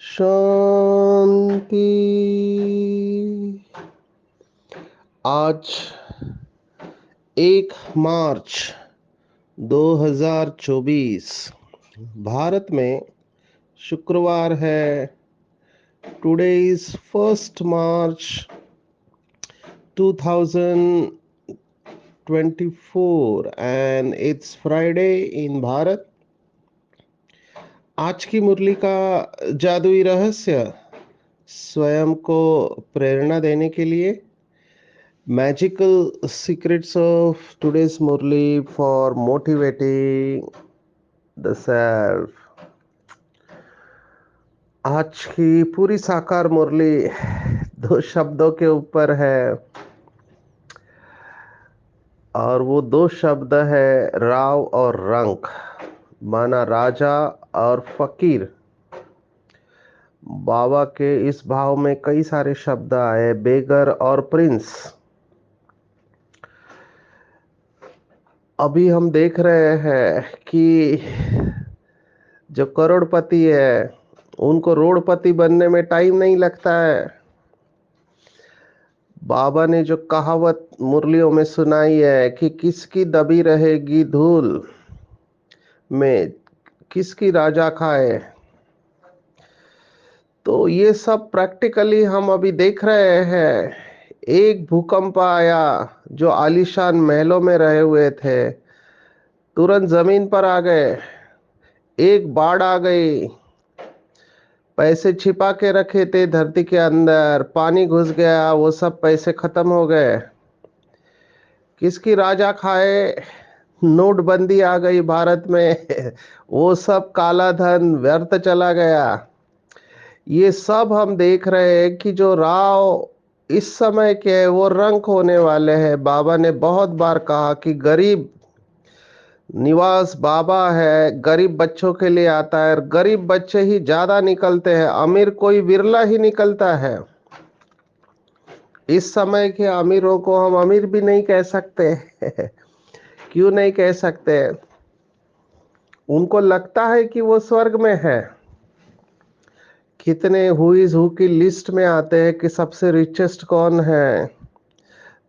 शांति। आज 1 मार्च 2024 भारत में शुक्रवार है। Today is 1 March 2024 and it's Friday in Bharat. आज की मुरली का जादुई रहस्य स्वयं को प्रेरणा देने के लिए magical secrets of today's Murli for motivating the self. आज की पूरी साकार मुरली 2 शब्दों के ऊपर है और वो 2 शब्द है राव और रंक, माना राजा और फकीर। बाबा के इस भाव में कई सारे शब्द आए, बेगर और प्रिंस। अभी हम देख रहे हैं कि जो करोड़पति है उनको रोड़पति बनने में टाइम नहीं लगता है। बाबा ने जो कहावत मुरलियों में सुनाई है कि किसकी दबी रहेगी धूल में किसकी राजा खाए, तो ये सब प्रैक्टिकली हम अभी देख रहे हैं। एक भूकंप आया, जो आलीशान महलों में रहे हुए थे तुरंत जमीन पर आ गए। एक बाढ़ आ गई, पैसे छिपा के रखे थे धरती के अंदर, पानी घुस गया, वो सब पैसे खत्म हो गए। किसकी राजा खाए, नोटबंदी आ गई भारत में वो सब काला धन व्यर्थ चला गया। ये सब हम देख रहे हैं कि जो राव इस समय के वो रंक होने वाले हैं। बाबा ने बहुत बार कहा कि गरीब निवास बाबा है, गरीब बच्चों के लिए आता है। गरीब बच्चे ही ज्यादा निकलते हैं, अमीर कोई विरला ही निकलता है। इस समय के अमीरों को हम अमीर भी नहीं कह सकते क्यों नहीं कह सकते? उनको लगता है कि वो स्वर्ग में है। कितने हु इज हु की लिस्ट में आते हैं कि सबसे रिचेस्ट कौन है,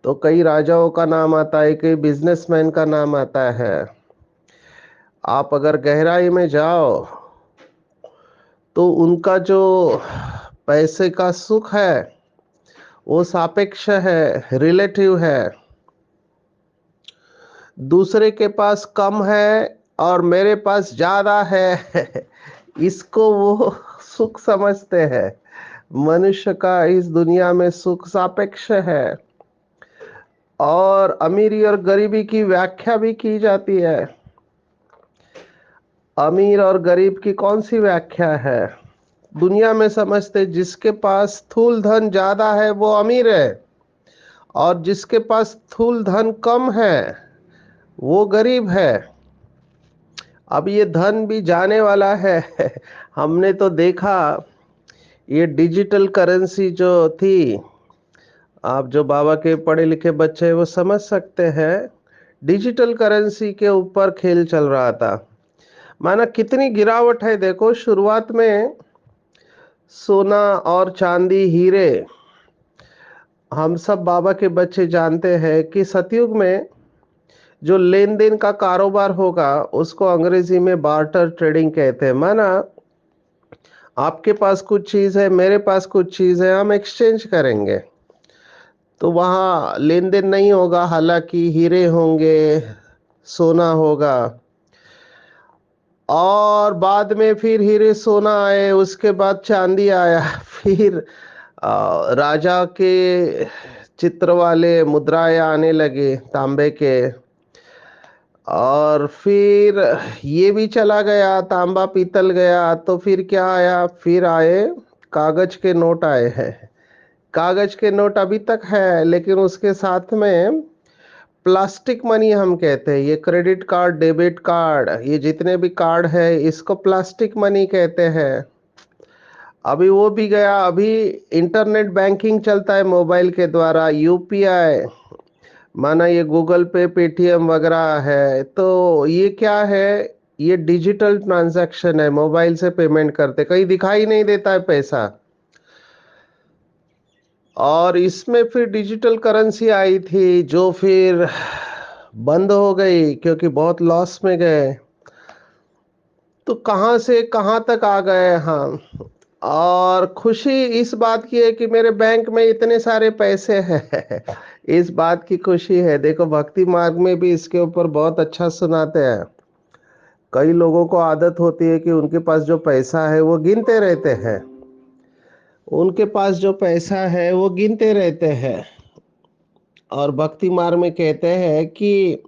तो कई राजाओं का नाम आता है, कई बिजनेसमैन का नाम आता है। आप अगर गहराई में जाओ तो उनका जो पैसे का सुख है वो सापेक्ष है, रिलेटिव है। दूसरे के पास कम है और मेरे पास ज्यादा है इसको वो सुख समझते हैं। मनुष्य का इस दुनिया में सुख सापेक्ष है। और अमीरी और गरीबी की व्याख्या भी की जाती है। अमीर और गरीब की कौन सी व्याख्या है? दुनिया में समझते जिसके पास स्थूल धन ज्यादा है वो अमीर है, और जिसके पास स्थूल धन कम है वो गरीब है। अब ये धन भी जाने वाला है हमने तो देखा ये डिजिटल करेंसी जो थी, आप जो बाबा के पढ़े लिखे बच्चे हैं वो समझ सकते हैं। डिजिटल करेंसी के ऊपर खेल चल रहा था। माना कितनी गिरावट है देखो। शुरुआत में सोना और चांदी, हीरे, हम सब बाबा के बच्चे जानते हैं कि सतयुग में जो लेन देन का कारोबार होगा उसको अंग्रेजी में बार्टर ट्रेडिंग कहते हैं। माना आपके पास कुछ चीज है, मेरे पास कुछ चीज है, हम एक्सचेंज करेंगे तो वहाँ लेन देन नहीं होगा। हालांकि हीरे होंगे, सोना होगा, और बाद में फिर हीरे सोना आए, उसके बाद चांदी आया फिर राजा के चित्र वाले मुद्राएं आने लगे तांबे के, और फिर ये भी चला गया, तांबा पीतल गया, तो फिर क्या आया? फिर आए कागज के नोट आए हैं। कागज के नोट अभी तक है, लेकिन उसके साथ में प्लास्टिक मनी हम कहते हैं। ये क्रेडिट कार्ड, डेबिट कार्ड, ये जितने भी कार्ड है इसको प्लास्टिक मनी कहते हैं। अभी वो भी गया। अभी इंटरनेट बैंकिंग चलता है मोबाइल के द्वारा, यूपीआई, माना ये गूगल पे, पेटीएम वगैरह है। तो ये क्या है? ये डिजिटल ट्रांजैक्शन है, मोबाइल से पेमेंट करते, कहीं दिखाई नहीं देता है पैसा। और इसमें फिर डिजिटल करेंसी आई थी जो फिर बंद हो गई क्योंकि बहुत लॉस में गए। तो कहाँ से कहाँ तक आ गए हम। और खुशी इस बात की है कि मेरे बैंक में इतने सारे पैसे हैं इस बात की खुशी है। देखो, भक्ति मार्ग में भी इसके ऊपर बहुत अच्छा सुनाते हैं। कई लोगों को आदत होती है कि उनके पास जो पैसा है वो गिनते रहते हैं, उनके पास जो पैसा है वो गिनते रहते हैं। और भक्ति मार्ग में कहते हैं कि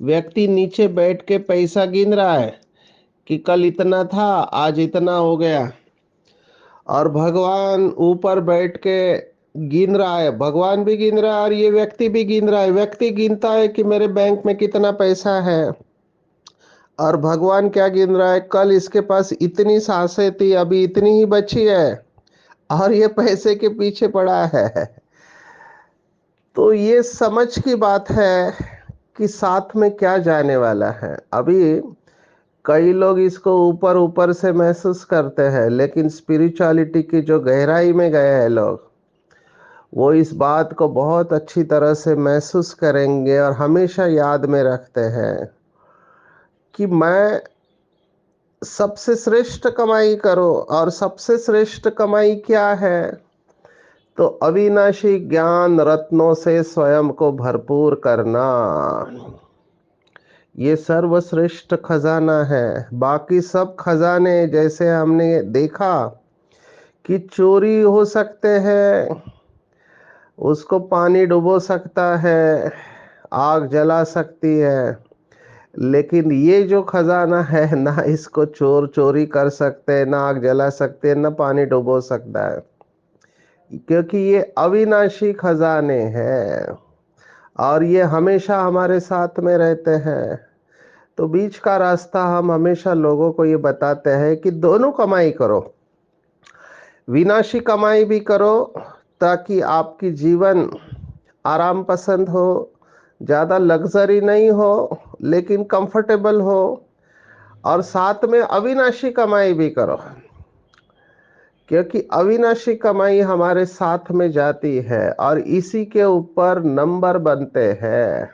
व्यक्ति नीचे बैठ के पैसा गिन रहा है कि कल इतना था, आज इतना हो गया। और भगवान ऊपर बैठ के गिन रहा है, भगवान भी गिन रहा है और ये व्यक्ति भी गिन रहा है। व्यक्ति गिनता है कि मेरे बैंक में कितना पैसा है, और भगवान क्या गिन रहा है? कल इसके पास इतनी सांसें थी, अभी इतनी ही बची है, और ये पैसे के पीछे पड़ा है। तो ये समझ की बात है कि साथ में क्या जाने वाला है। अभी कई लोग इसको ऊपर ऊपर से महसूस करते हैं, लेकिन स्पिरिचुअलिटी की जो गहराई में गए हैं लोग, वो इस बात को बहुत अच्छी तरह से महसूस करेंगे और हमेशा याद में रखते हैं कि मैं सबसे श्रेष्ठ कमाई करो। और सबसे श्रेष्ठ कमाई क्या है? तो अविनाशी ज्ञान रत्नों से स्वयं को भरपूर करना, ये सर्वश्रेष्ठ खजाना है। बाकी सब खजाने, जैसे हमने देखा कि चोरी हो सकते हैं, उसको पानी डुबो सकता है, आग जला सकती है, लेकिन ये जो खजाना है ना, इसको चोर चोरी कर सकते हैं, ना आग जला सकते हैं, ना पानी डुबो सकता है, क्योंकि ये अविनाशी खजाने हैं और ये हमेशा हमारे साथ में रहते हैं। तो बीच का रास्ता हम हमेशा लोगों को ये बताते हैं कि दोनों कमाई करो, विनाशी कमाई भी करो, ताकि आपकी जीवन आराम पसंद हो, ज़्यादा लग्जरी नहीं हो लेकिन कंफर्टेबल हो। और साथ में अविनाशी कमाई भी करो, क्योंकि अविनाशी कमाई हमारे साथ में जाती है और इसी के ऊपर नंबर बनते हैं।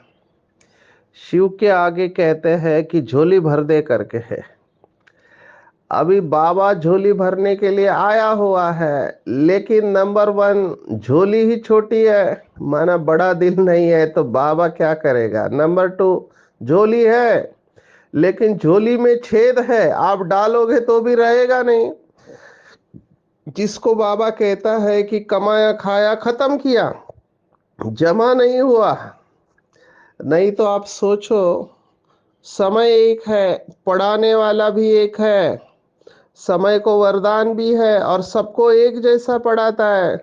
शिव के आगे कहते हैं कि झोली भर दे करके है। अभी बाबा झोली भरने के लिए आया हुआ है, लेकिन नंबर वन, झोली ही छोटी है, माना बड़ा दिल नहीं है, तो बाबा क्या करेगा? नंबर टू, झोली है लेकिन झोली में छेद है, आप डालोगे तो भी रहेगा नहीं। जिसको बाबा कहता है कि कमाया खाया खत्म किया, जमा नहीं हुआ। नहीं तो आप सोचो, समय एक है, पढ़ाने वाला भी एक है, समय को वरदान भी है और सबको एक जैसा पढ़ाता है।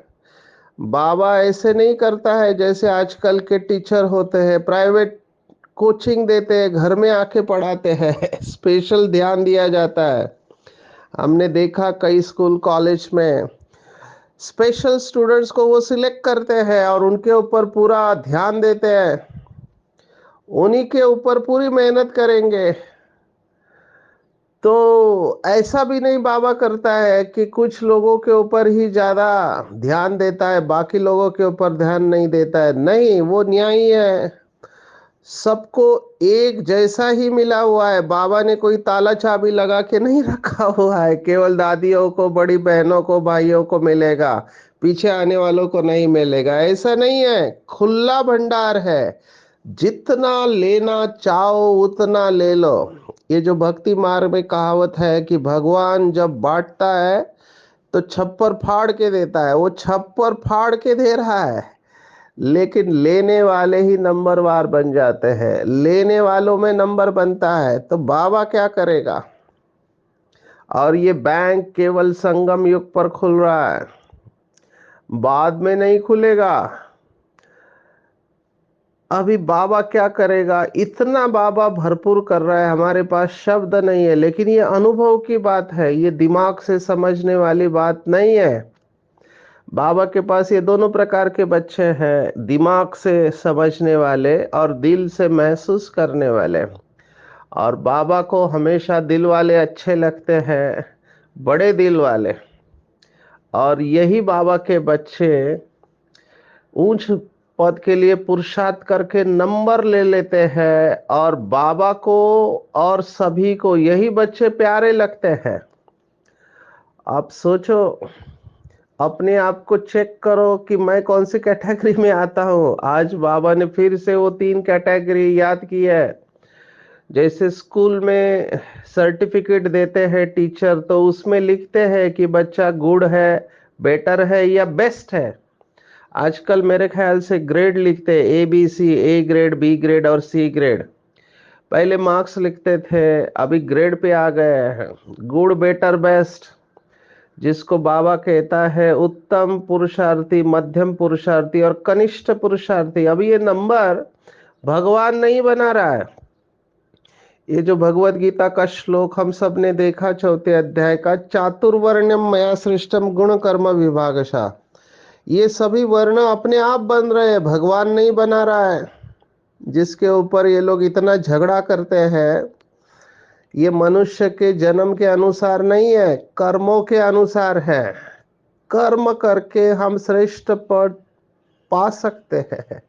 बाबा ऐसे नहीं करता है जैसे आजकल के टीचर होते हैं, प्राइवेट कोचिंग देते हैं, घर में आके पढ़ाते हैं स्पेशल ध्यान दिया जाता है। हमने देखा कई स्कूल कॉलेज में स्पेशल स्टूडेंट्स को वो सिलेक्ट करते हैं और उनके ऊपर पूरा ध्यान देते हैं, उन्हीं के ऊपर पूरी मेहनत करेंगे। तो ऐसा भी नहीं बाबा करता है कि कुछ लोगों के ऊपर ही ज्यादा ध्यान देता है, बाकी लोगों के ऊपर ध्यान नहीं देता है। नहीं, वो न्यायी है, सबको एक जैसा ही मिला हुआ है। बाबा ने कोई ताला चाबी लगा के नहीं रखा हुआ है, केवल दादियों को, बड़ी बहनों को, भाइयों को मिलेगा, पीछे आने वालों को नहीं मिलेगा, ऐसा नहीं है। खुला भंडार है, जितना लेना चाहो उतना ले लो। ये जो भक्ति मार्ग में कहावत है कि भगवान जब बांटता है तो छप्पर फाड़ के देता है, वो छप्पर फाड़ के दे रहा है, लेकिन लेने वाले ही नंबरवार बन जाते हैं, लेने वालों में नंबर बनता है। तो बाबा क्या करेगा? और ये बैंक केवल संगम युग पर खुल रहा है। बाद में नहीं खुलेगा। अभी बाबा क्या करेगा, इतना बाबा भरपूर कर रहा है, हमारे पास शब्द नहीं है, लेकिन ये अनुभव की बात है, ये दिमाग से समझने वाली बात नहीं है। बाबा के पास ये दोनों प्रकार के बच्चे हैं, दिमाग से समझने वाले और दिल से महसूस करने वाले। और बाबा को हमेशा दिल वाले अच्छे लगते हैं, बड़े दिल वाले। और यही बाबा के बच्चे ऊंच पद के लिए पुरुषार्थ करके नंबर ले लेते हैं, और बाबा को और सभी को यही बच्चे प्यारे लगते हैं। आप सोचो, अपने आप को चेक करो कि मैं कौन सी कैटेगरी में आता हूं। आज बाबा ने फिर से वो 3 कैटेगरी याद की है। जैसे स्कूल में सर्टिफिकेट देते हैं टीचर, तो उसमें लिखते हैं कि बच्चा गुड है, बेटर है या बेस्ट है। आजकल मेरे ख्याल से ग्रेड लिखते हैं, ABC, A grade, B grade और सी ग्रेड। पहले मार्क्स लिखते थे, अभी ग्रेड पे आ गए हैं। गुड, बेटर, बेस्ट, जिसको बाबा कहता है उत्तम पुरुषार्थी, मध्यम पुरुषार्थी और कनिष्ठ पुरुषार्थी। अभी ये नंबर भगवान नहीं बना रहा है। ये जो भगवत गीता का श्लोक हम सब ने देखा, 4 अध्याय का, चातुर्वर्ण्यम मया सृष्टम गुण कर्म विभागशः, ये सभी वर्ण अपने आप बन रहे हैं, भगवान नहीं बना रहा है। जिसके ऊपर ये लोग इतना झगड़ा करते हैं, ये मनुष्य के जन्म के अनुसार नहीं है, कर्मों के अनुसार है। कर्म करके हम श्रेष्ठ पद पा सकते हैं,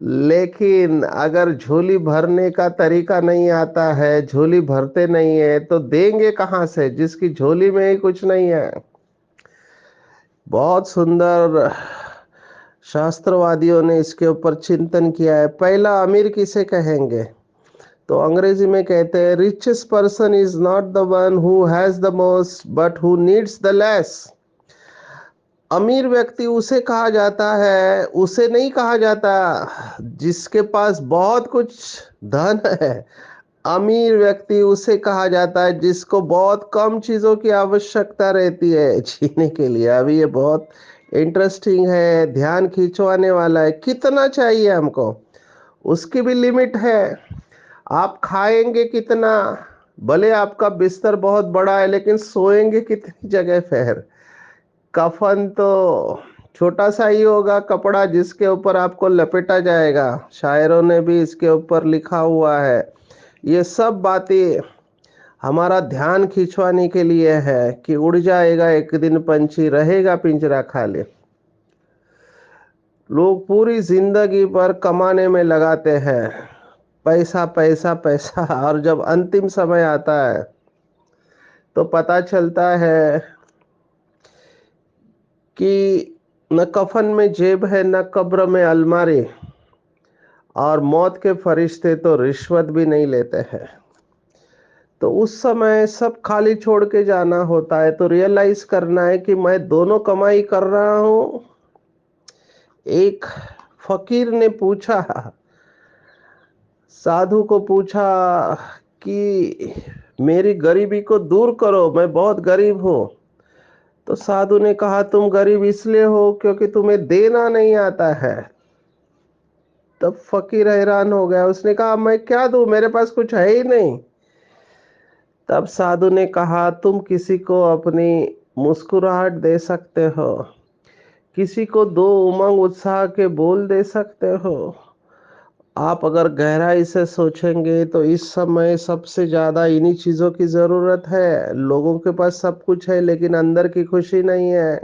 लेकिन अगर झोली भरने का तरीका नहीं आता है, झोली भरते नहीं है, तो देंगे कहां से, जिसकी झोली में ही कुछ नहीं है। बहुत सुंदर शास्त्रवादियों ने इसके ऊपर चिंतन किया है। पहला अमीर किसे कहेंगे, तो अंग्रेजी में कहते हैं, richest person is not the one who has the most but who needs the less. अमीर व्यक्ति उसे कहा जाता है, उसे नहीं कहा जाता जिसके पास बहुत कुछ धन है। अमीर व्यक्ति उसे कहा जाता है जिसको बहुत कम चीजों की आवश्यकता रहती है जीने के लिए। अभी ये बहुत इंटरेस्टिंग है, ध्यान खींचवाने वाला है। कितना चाहिए हमको, उसकी भी लिमिट है। आप खाएंगे कितना, भले आपका बिस्तर बहुत बड़ा है, लेकिन सोएंगे कितनी जगह पर। कफन तो छोटा सा ही होगा, कपड़ा जिसके ऊपर आपको लपेटा जाएगा। शायरों ने भी इसके ऊपर लिखा हुआ है। ये सब बातें हमारा ध्यान खिंचवाने के लिए है कि उड़ जाएगा एक दिन पंछी, रहेगा पिंजरा खाली। लोग पूरी जिंदगी भर कमाने में लगाते हैं, पैसा पैसा पैसा, और जब अंतिम समय आता है तो पता चलता है कि न कफन में जेब है, न कब्र में अलमारी, और मौत के फरिश्ते तो रिश्वत भी नहीं लेते हैं। तो उस समय सब खाली छोड़ के जाना होता है, तो रियलाइज करना है कि मैं दोनों कमाई कर रहा हूं। एक फकीर ने पूछा, साधु को पूछा कि मेरी गरीबी को दूर करो, मैं बहुत गरीब हूं। तो साधु ने कहा, तुम गरीब इसलिए हो क्योंकि तुम्हें देना नहीं आता है। तब फकीर हैरान हो गया, उसने कहा, मैं क्या दूं, मेरे पास कुछ है ही नहीं। तब साधु ने कहा, तुम किसी को अपनी मुस्कुराहट दे सकते हो, किसी को 2 उमंग उत्साह के बोल दे सकते हो। आप अगर गहराई से सोचेंगे तो इस समय सबसे ज्यादा इन्हीं चीजों की जरूरत है। लोगों के पास सब कुछ है, लेकिन अंदर की खुशी नहीं है,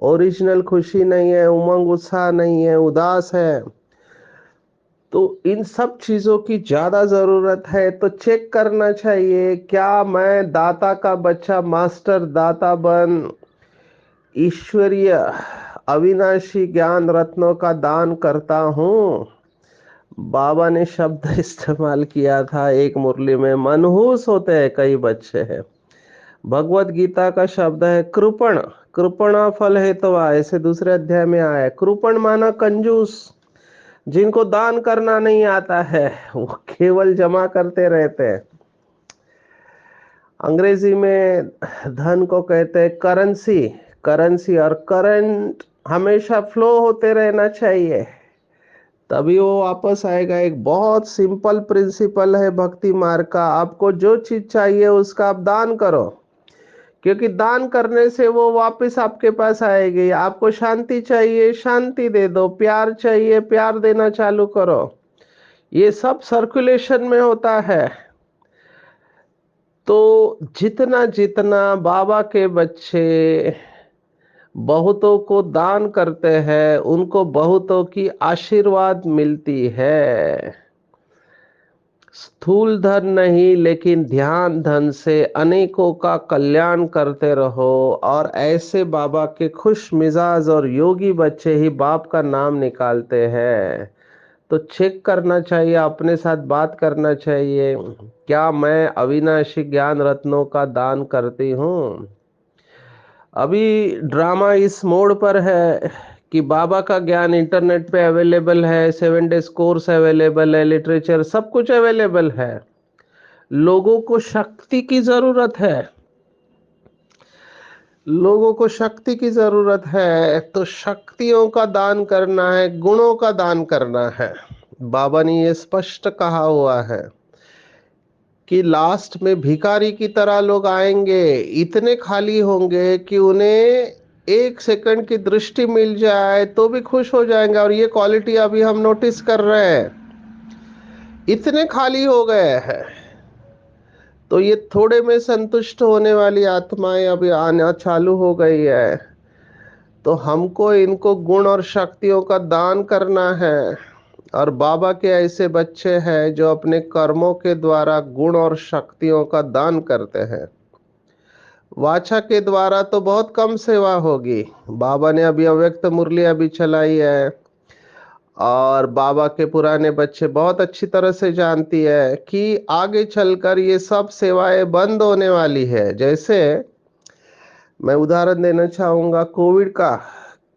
ओरिजिनल खुशी नहीं है, उमंग उत्साह नहीं है, उदास है। तो इन सब चीजों की ज्यादा जरूरत है। तो चेक करना चाहिए, क्या मैं दाता का बच्चा, मास्टर दाता बन ईश्वरीय अविनाशी ज्ञान रत्नों का दान करता हूं। बाबा ने शब्द इस्तेमाल किया था एक मुरली में, मनहूस होते हैं कई बच्चे हैं। भगवत गीता का शब्द है कृपण, कृपणा फल हेतवा, ऐसे दूसरे अध्याय में आया है। कृपण माना कंजूस, जिनको दान करना नहीं आता है, वो केवल जमा करते रहते हैं। अंग्रेजी में धन को कहते हैं करेंसी, करेंसी और करंट हमेशा फ्लो होते रहना चाहिए, तभी वो वापस आएगा। एक बहुत सिंपल प्रिंसिपल है भक्ति मार्ग का, आपको जो चीज चाहिए उसका आप दान करो, क्योंकि दान करने से वो वापस आपके पास आएगी। आपको शांति चाहिए, शांति दे दो। प्यार चाहिए, प्यार देना चालू करो। ये सब सर्कुलेशन में होता है। तो जितना जितना बाबा के बच्चे बहुतों को दान करते हैं, उनको बहुतों की आशीर्वाद मिलती है। स्थूल धन नहीं, लेकिन ध्यान धन से अनेकों का कल्याण करते रहो। और ऐसे बाबा के खुश मिजाज और योगी बच्चे ही बाप का नाम निकालते हैं। तो चेक करना चाहिए, अपने साथ बात करना चाहिए, क्या मैं अविनाशी ज्ञान रत्नों का दान करती हूँ? अभी ड्रामा इस मोड़ पर है कि बाबा का ज्ञान इंटरनेट पे अवेलेबल है, 7 डेज कोर्स अवेलेबल है, लिटरेचर सब कुछ अवेलेबल है। लोगों को शक्ति की जरूरत है, लोगों को शक्ति की जरूरत है। तो शक्तियों का दान करना है, गुणों का दान करना है। बाबा ने ये स्पष्ट कहा हुआ है कि लास्ट में भिखारी की तरह लोग आएंगे, इतने खाली होंगे कि उन्हें 1 सेकंड की दृष्टि मिल जाए तो भी खुश हो जाएंगे। और ये क्वालिटी अभी हम नोटिस कर रहे हैं, इतने खाली हो गए हैं। तो ये थोड़े में संतुष्ट होने वाली आत्माएं अभी आना चालू हो गई है। तो हमको इनको गुण और शक्तियों का दान करना है। और बाबा के ऐसे बच्चे हैं जो अपने कर्मों के द्वारा गुण और शक्तियों का दान करते हैं। वाचा के द्वारा तो बहुत कम सेवा होगी। बाबा ने अभी अव्यक्त मुरली अभी चलाई है, और बाबा के पुराने बच्चे बहुत अच्छी तरह से जानती है कि आगे चलकर ये सब सेवाएं बंद होने वाली है। जैसे मैं उदाहरण देना चाहूंगा कोविड का।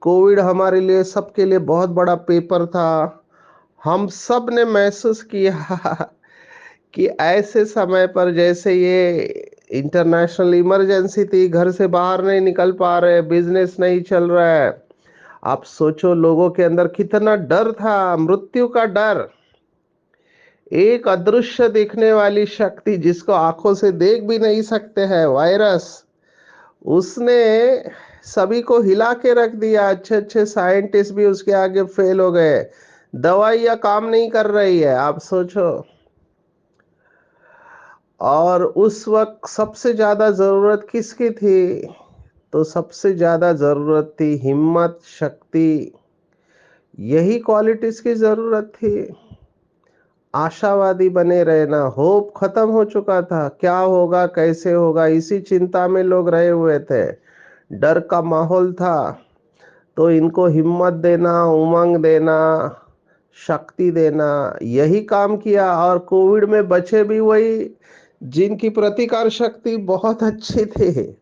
कोविड हमारे लिए, सबके लिए बहुत बड़ा पेपर था। हम सब ने महसूस किया कि ऐसे समय पर, जैसे ये इंटरनेशनल इमरजेंसी थी, घर से बाहर नहीं निकल पा रहे, बिजनेस नहीं चल रहा है। आप सोचो लोगों के अंदर कितना डर था, मृत्यु का डर। एक अदृश्य दिखने वाली शक्ति जिसको आंखों से देख भी नहीं सकते हैं, वायरस, उसने सभी को हिला के रख दिया। अच्छे अच्छे साइंटिस्ट भी उसके आगे फेल हो गए। दवाइयां काम नहीं कर रही है, आप सोचो। और उस वक्त सबसे ज्यादा जरूरत किसकी थी? तो सबसे ज्यादा जरूरत थी हिम्मत, शक्ति, यही क्वालिटीज की जरूरत थी। आशावादी बने रहना। होप खत्म हो चुका था, क्या होगा कैसे होगा इसी चिंता में लोग रहे हुए थे। डर का माहौल था। तो इनको हिम्मत देना, उमंग देना, शक्ति देना, यही काम किया। और कोविड में बचे भी वही जिनकी प्रतिकार शक्ति बहुत अच्छी थी।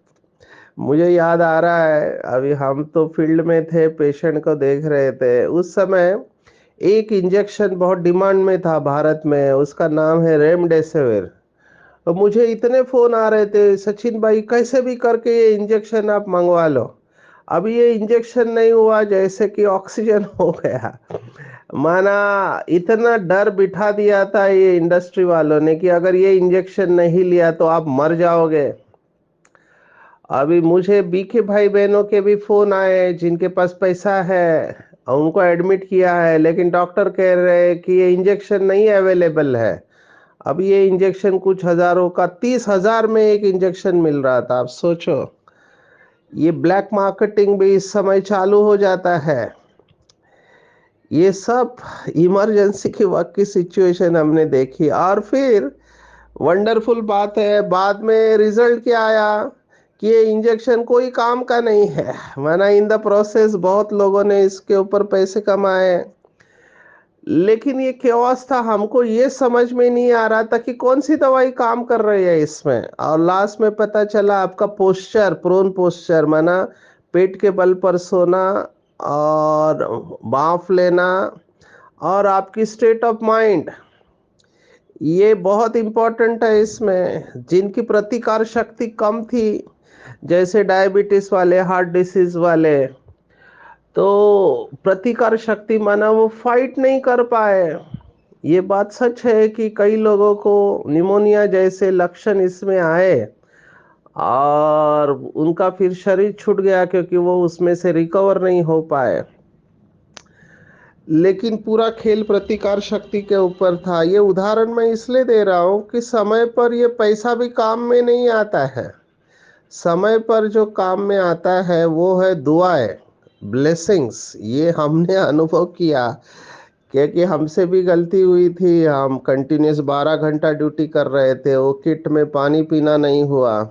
मुझे याद आ रहा है, अभी हम तो फील्ड में थे, पेशेंट को देख रहे थे। उस समय एक इंजेक्शन बहुत डिमांड में था भारत में, उसका नाम है रेमडेसिविर। तो मुझे इतने फोन आ रहे थे, सचिन भाई कैसे भी करके ये इंजेक्शन आप मंगवा लो। अभी ये इंजेक्शन नहीं हुआ जैसे कि ऑक्सीजन हो गया। माना इतना डर बिठा दिया था ये इंडस्ट्री वालों ने कि अगर ये इंजेक्शन नहीं लिया तो आप मर जाओगे। अभी मुझे बीके भाई बहनों के भी फोन आए जिनके पास पैसा है, और उनको एडमिट किया है, लेकिन डॉक्टर कह रहे हैं कि ये इंजेक्शन नहीं अवेलेबल है। अब ये इंजेक्शन कुछ हजारों का, 30,000 में एक इंजेक्शन मिल रहा था। आप सोचो, ये ब्लैक मार्केटिंग भी इस समय चालू हो जाता है। ये सब इमरजेंसी के वक्त की सिचुएशन हमने देखी। और फिर वंडरफुल बात है, बाद में रिजल्ट क्या आया कि ये इंजेक्शन कोई काम का नहीं है। माना इन द प्रोसेस बहुत लोगों ने इसके ऊपर पैसे कमाए। लेकिन ये केओस था, हमको ये समझ में नहीं आ रहा था कि कौन सी दवाई काम कर रही है इसमें। और लास्ट में पता चला आपका पोस्चर, प्रोन पोस्चर, माना पेट के बल पर सोना और बाफ लेना, और आपकी स्टेट ऑफ माइंड, ये बहुत इंपॉर्टेंट है। इसमें जिनकी प्रतिकार शक्ति कम थी, जैसे डायबिटीज वाले, हार्ट डिसीज वाले, तो प्रतिकार शक्ति माना वो फाइट नहीं कर पाए। ये बात सच है कि कई लोगों को निमोनिया जैसे लक्षण इसमें आए और उनका फिर शरीर छूट गया क्योंकि वो उसमें से रिकवर नहीं हो पाए। लेकिन पूरा खेल प्रतिकार शक्ति के ऊपर था। ये उदाहरण मैं इसलिए दे रहा हूं कि समय पर ये पैसा भी काम में नहीं आता है। समय पर जो काम में आता है वो है दुआएं, ब्लेसिंग्स। ये हमने अनुभव किया क्योंकि हमसे भी गलती हुई थी। हम कंटिन्यूस 12 घंटा ड्यूटी कर रहे थे, वो किट में पानी पीना नहीं हुआ,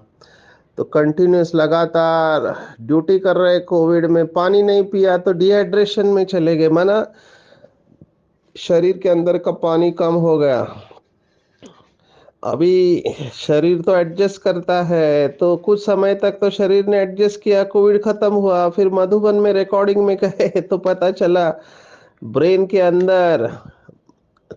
तो कंटिन्यूस लगातार ड्यूटी कर रहे, कोविड में पानी नहीं पिया तो डिहाइड्रेशन में चले गए, माना शरीर के अंदर का पानी कम हो गया। अभी शरीर तो एडजस्ट करता है, तो कुछ समय तक तो शरीर ने एडजस्ट किया, कोविड खत्म हुआ, फिर मधुबन में रिकॉर्डिंग में गए तो पता चला ब्रेन के अंदर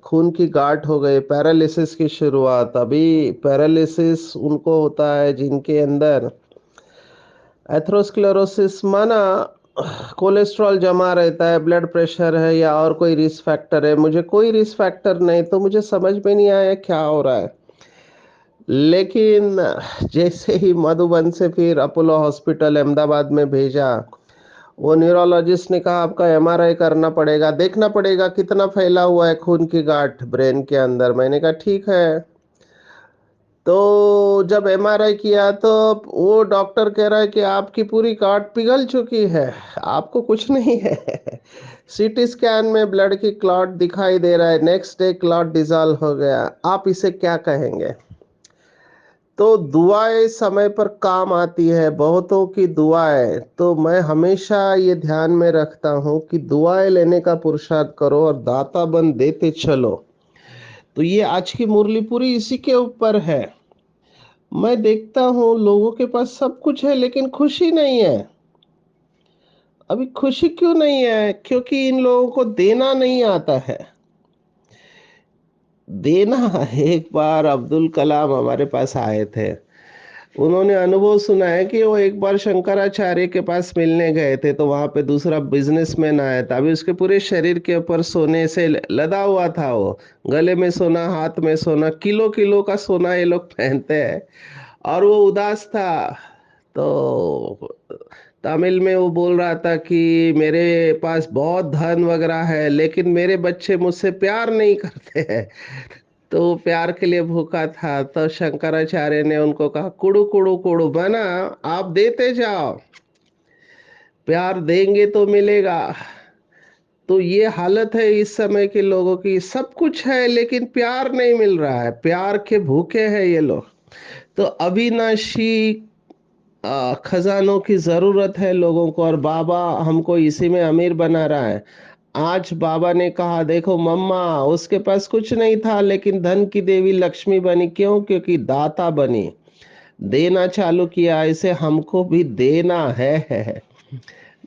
खून की गांठ हो गई, पैरालिसिस की शुरुआत। अभी पैरालिसिस उनको होता है जिनके अंदर एथेरोस्क्लेरोसिस माना कोलेस्ट्रॉल जमा रहता है, ब्लड प्रेशर है या और कोई रिस्क फैक्टर है। मुझे कोई रिस्क फैक्टर नहीं, तो मुझे समझ में नहीं आया क्या हो रहा है। लेकिन जैसे ही मधुबन से फिर अपोलो हॉस्पिटल अहमदाबाद में भेजा, वो न्यूरोलॉजिस्ट ने कहा आपका एमआरआई करना पड़ेगा, देखना पड़ेगा कितना फैला हुआ है खून की गांठ ब्रेन के अंदर। मैंने कहा ठीक है। तो जब एमआरआई किया तो वो डॉक्टर कह रहा है कि आपकी पूरी गांठ पिघल चुकी है, आपको कुछ नहीं है। सीटी स्कैन में ब्लड की क्लॉट दिखाई दे रहा है, नेक्स्ट डे क्लॉट डिसॉल्व हो गया। आप इसे क्या कहेंगे? तो दुआएं समय पर काम आती है, बहुतों की दुआएं। तो मैं हमेशा ये ध्यान में रखता हूँ कि दुआएं लेने का पुरुषार्थ करो और दाता बन देते चलो। तो ये आज की मुरली पूरी इसी के ऊपर है। मैं देखता हूँ लोगों के पास सब कुछ है लेकिन खुशी नहीं है। अभी खुशी क्यों नहीं है? क्योंकि इन लोगों को देना नहीं आता है। देना, एक बार अब्दुल कलाम हमारे पास आए थे। उन्होंने अनुभव सुना है कि वो एक बार शंकराचार्य के पास मिलने गए थे, तो वहां पे दूसरा बिजनेसमैन आया था। अभी उसके पूरे शरीर के ऊपर सोने से लदा हुआ था, वो गले में सोना, हाथ में सोना, किलो किलो का सोना ये लोग पहनते हैं। और वो उदास था। तो तमिल में वो बोल रहा था कि मेरे पास बहुत धन वगैरह है लेकिन मेरे बच्चे मुझसे प्यार नहीं करते हैं। तो वो प्यार के लिए भूखा था। तो शंकराचार्य ने उनको कहा कुड़ू कुड़ू कुड़ू, बना आप देते जाओ, प्यार देंगे तो मिलेगा। तो ये हालत है इस समय के लोगों की, सब कुछ है लेकिन प्यार नहीं मिल रहा है, प्यार के भूखे हैं ये लोग। तो अविनाशी खजानों की जरूरत है लोगों को, और बाबा हमको इसी में अमीर बना रहा है। आज बाबा ने कहा देखो मम्मा, उसके पास कुछ नहीं था लेकिन धन की देवी लक्ष्मी बनी। क्यों? क्योंकि दाता बनी, देना चालू किया। इसे हमको भी देना है।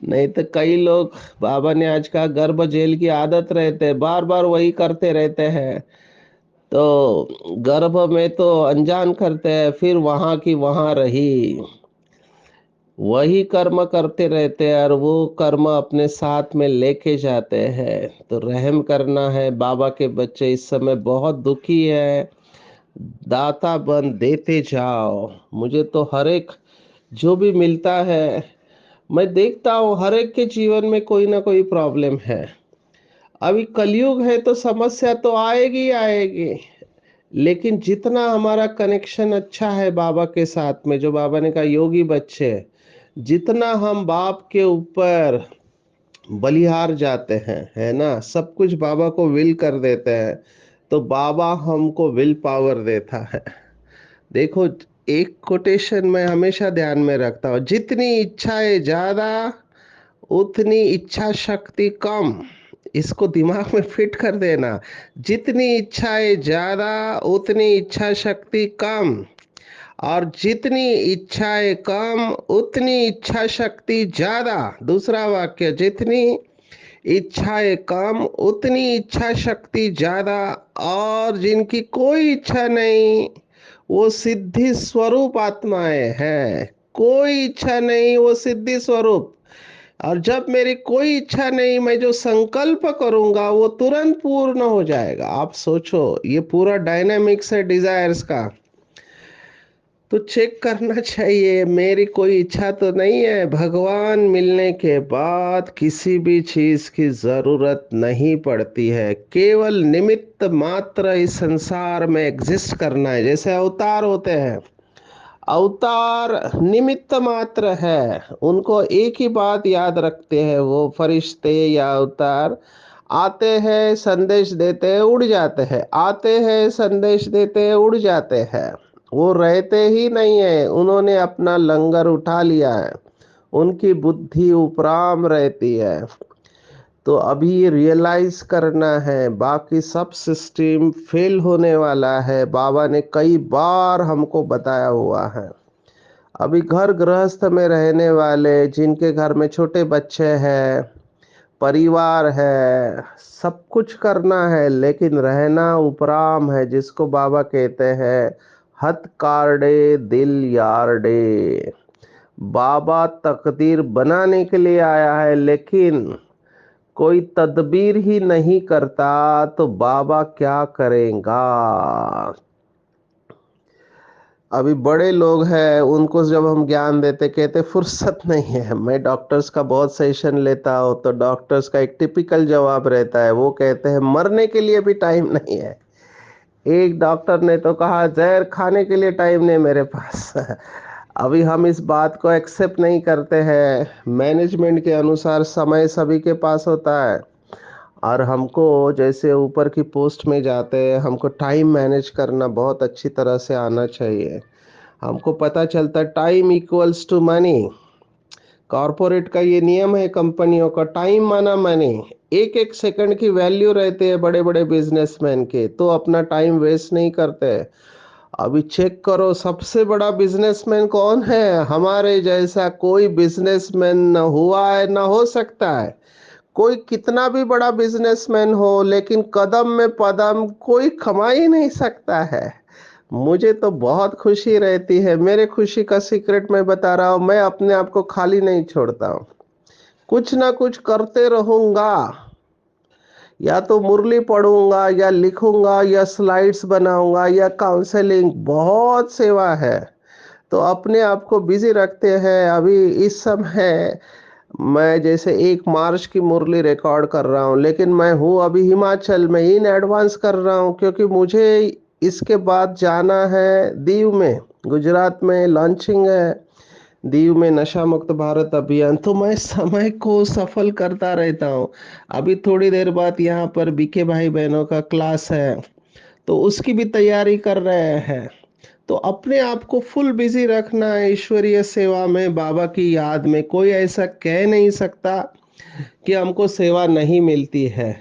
नहीं तो कई लोग, बाबा ने आज कहा गर्भ जेल की आदत रहते, बार बार वही करते रहते हैं। तो गर्भ में तो अनजान करते हैं, फिर वहां की वहां रही, वही कर्म करते रहते हैं और वो कर्म अपने साथ में लेके जाते हैं। तो रहम करना है। बाबा के बच्चे इस समय बहुत दुखी है, दाता बन देते जाओ। मुझे तो हर एक जो भी मिलता है, मैं देखता हूँ हर एक के जीवन में कोई ना कोई प्रॉब्लम है। अभी कलयुग है तो समस्या तो आएगी ही आएगी। लेकिन जितना हमारा कनेक्शन अच्छा है बाबा के साथ में, जो बाबा ने कहा योगी बच्चे, जितना हम बाप के ऊपर बलिहार जाते हैं, है ना, सब कुछ बाबा को विल कर देते हैं, तो बाबा हमको विल पावर देता है। देखो, एक कोटेशन मैं हमेशा ध्यान में रखता हूँ, जितनी इच्छाएं ज्यादा उतनी इच्छा शक्ति कम। इसको दिमाग में फिट कर देना। जितनी इच्छाएं ज्यादा उतनी इच्छा शक्ति कम, और जितनी इच्छाएं कम उतनी इच्छा शक्ति ज्यादा। दूसरा वाक्य, जितनी इच्छाएं कम उतनी इच्छा शक्ति ज्यादा। और जिनकी कोई इच्छा नहीं वो सिद्धि स्वरूप आत्माएं हैं। कोई इच्छा नहीं, वो सिद्धि स्वरूप। और जब मेरी कोई इच्छा नहीं, मैं जो संकल्प करूंगा वो तुरंत पूर्ण हो जाएगा। आप सोचो, ये पूरा डायनामिक्स है डिजायर्स का। तो चेक करना चाहिए, मेरी कोई इच्छा तो नहीं है। भगवान मिलने के बाद किसी भी चीज की जरूरत नहीं पड़ती है, केवल निमित्त मात्र इस संसार में एग्जिस्ट करना है। जैसे अवतार होते हैं, अवतार निमित्त मात्र है, उनको एक ही बात याद रखते हैं वो फरिश्ते या अवतार। आते हैं, संदेश देते हैं, उड़ जाते हैं, आते हैं, संदेश देते हैं, उड़ जाते हैं। वो रहते ही नहीं है, उन्होंने अपना लंगर उठा लिया है, उनकी बुद्धि उपराम रहती है। तो अभी रियलाइज करना है, बाकी सब सिस्टम फेल होने वाला है, बाबा ने कई बार हमको बताया हुआ है। अभी घर गृहस्थ में रहने वाले, जिनके घर में छोटे बच्चे हैं, परिवार है, सब कुछ करना है, लेकिन रहना उपराम है, जिसको बाबा कहते हैं हथ कार्डे दिल यार डे। बाबा तकदीर बनाने के लिए आया है, लेकिन कोई तदबीर ही नहीं करता तो बाबा क्या करेगा। अभी बड़े लोग हैं, उनको जब हम ज्ञान देते, कहते फुर्सत नहीं है। मैं डॉक्टर्स का बहुत सेशन लेता हूँ, तो डॉक्टर्स का एक टिपिकल जवाब रहता है, वो कहते हैं मरने के लिए भी टाइम नहीं है। एक डॉक्टर ने तो कहा जहर खाने के लिए टाइम नहीं मेरे पास। अभी हम इस बात को एक्सेप्ट नहीं करते हैं। मैनेजमेंट के अनुसार समय सभी के पास होता है, और हमको जैसे ऊपर की पोस्ट में जाते हैं, हमको टाइम मैनेज करना बहुत अच्छी तरह से आना चाहिए। हमको पता चलता है time equals to money. Corporate का ये नियम है, कंपनियों का, टाइम माना मनी। एक एक सेकंड की वैल्यू रहती है बड़े बड़े बिजनेसमैन के, तो अपना टाइम वेस्ट नहीं करते। अभी चेक करो, सबसे बड़ा बिजनेसमैन कौन है? हमारे जैसा कोई बिजनेसमैन न हुआ है, न हो सकता है। कोई कितना भी बड़ा बिजनेसमैन हो, लेकिन कदम में पदम कोई कमा ही नहीं सकता है। मुझे तो बहुत खुशी रहती है। मेरे खुशी का सीक्रेट मैं बता रहा हूँ, मैं अपने आप को खाली नहीं छोड़ता हूँ, कुछ ना कुछ करते रहूंगा। या तो मुरली पढ़ूंगा, या लिखूंगा, या स्लाइड्स बनाऊंगा, या काउंसलिंग, बहुत सेवा है। तो अपने आप को बिजी रखते हैं। अभी इस समय मैं जैसे 1 मार्च की मुरली रिकॉर्ड कर रहा हूँ, लेकिन मैं हूँ अभी हिमाचल में, इन एडवांस कर रहा हूँ, क्योंकि मुझे इसके बाद जाना है दीव में। गुजरात में लॉन्चिंग है, दीव में नशा मुक्त भारत अभियान। तो मैं समय को सफल करता रहता हूँ। अभी थोड़ी देर बाद यहाँ पर बीके भाई बहनों का क्लास है, तो उसकी भी तैयारी कर रहे हैं। तो अपने आप को फुल बिजी रखना है ईश्वरीय सेवा में, बाबा की याद में। कोई ऐसा कह नहीं सकता कि हमको सेवा नहीं मिलती है।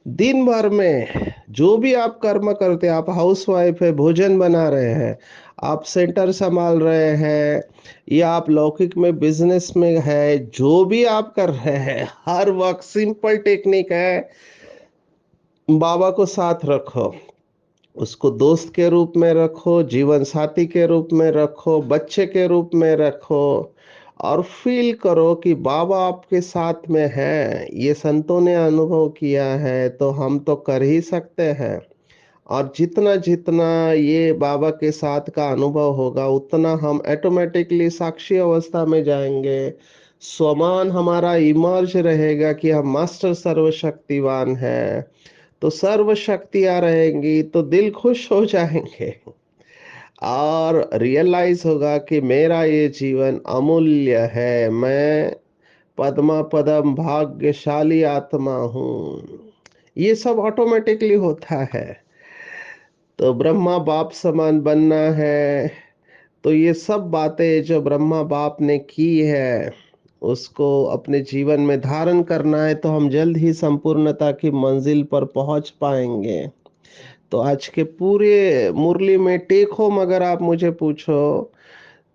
दिन भर में जो भी आप कर्म करते हैं, आप हाउस वाइफ है, भोजन बना रहे हैं, आप सेंटर संभाल रहे हैं, या आप लौकिक में बिजनेस में है, जो भी आप कर रहे हैं, हर वक्त सिंपल टेक्निक है, बाबा को साथ रखो। उसको दोस्त के रूप में रखो, जीवन साथी के रूप में रखो, बच्चे के रूप में रखो, और फील करो कि बाबा आपके साथ में है। ये संतों ने अनुभव किया है, तो हम तो कर ही सकते हैं। और जितना जितना ये बाबा के साथ का अनुभव होगा, उतना हम ऑटोमेटिकली साक्षी अवस्था में जाएंगे। स्वमान हमारा इमर्ज रहेगा कि हम मास्टर सर्वशक्तिवान है। तो सर्व शक्तियां रहेंगी, तो दिल खुश हो जाएंगे, और रियलाइज होगा कि मेरा ये जीवन अमूल्य है, मैं पद्मा पदम भाग्यशाली आत्मा हूँ। ये सब ऑटोमेटिकली होता है। तो ब्रह्मा बाप समान बनना है, तो ये सब बातें जो ब्रह्मा बाप ने की है, उसको अपने जीवन में धारण करना है, तो हम जल्द ही संपूर्णता की मंजिल पर पहुंच पाएंगे। तो आज के पूरे मुरली में टेक होम अगर आप मुझे पूछो,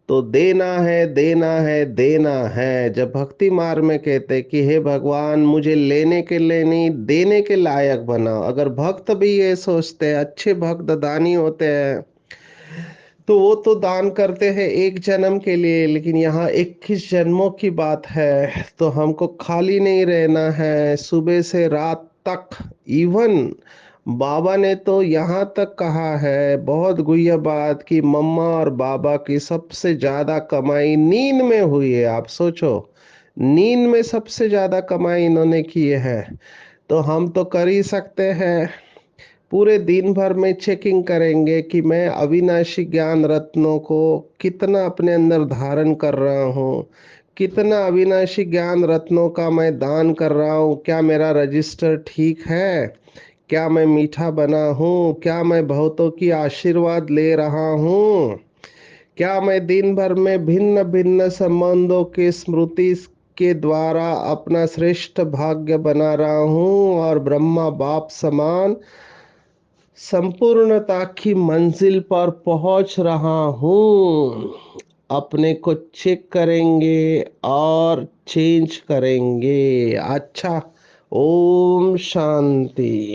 तो देना है, देना है, देना है। जब भक्ति मार्ग में कहते कि हे भगवान, मुझे लेने के लिए नहीं, देने के लायक बनाओ। अगर भक्त भी ये सोचते हैं, अच्छे भक्त दानी होते हैं, तो वो तो दान करते हैं एक जन्म के लिए, लेकिन यहाँ 21 जन्मों की बात है। तो हमको खाली नहीं रहना है सुबह से रात तक। इवन बाबा ने तो यहाँ तक कहा है, बहुत गुह्य बात, कि मम्मा और बाबा की सबसे ज्यादा कमाई नींद में हुई है। आप सोचो, नींद में सबसे ज्यादा कमाई इन्होंने की है। तो हम तो कर ही सकते हैं। पूरे दिन भर में चेकिंग करेंगे कि मैं अविनाशी ज्ञान रत्नों को कितना अपने अंदर धारण कर रहा हूँ, कितना अविनाशी ज्ञान रत्नों का मैं दान कर रहा हूँ, क्या मेरा रजिस्टर ठीक है, क्या मैं मीठा बना हूँ, क्या मैं बहुतों की आशीर्वाद ले रहा हूँ, क्या मैं दिन भर में भिन्न भिन्न संबंधों की स्मृति के द्वारा अपना श्रेष्ठ भाग्य बना रहा हूँ और ब्रह्मा बाप समान संपूर्णता की मंजिल पर पहुंच रहा हूँ। अपने को चेक करेंगे और चेंज करेंगे। अच्छा, ओम शांति।